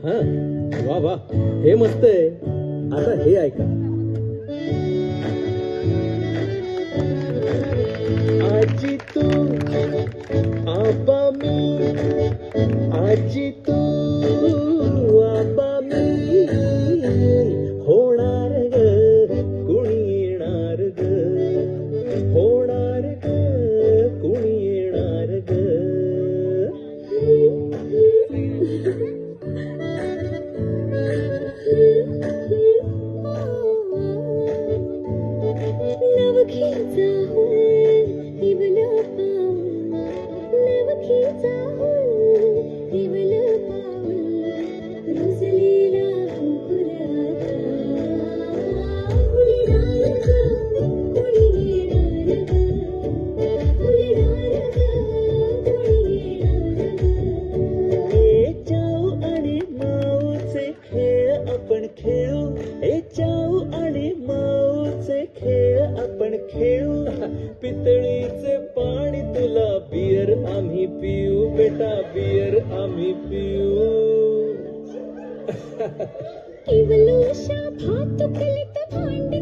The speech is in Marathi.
हा वा वा, हे मस्त आहे. आता हे ऐका. आजी तू आबा मी, आजी तू आबा मी, होणार ग कुणी येणार ग, होणार ग कुणी येणार ग. आपण खेळू, पितळीचे पाणी तुला बियर आम्ही पिऊ, बेटा बियर आम्ही पिऊ. केवलूशा भातुकलीत भांडी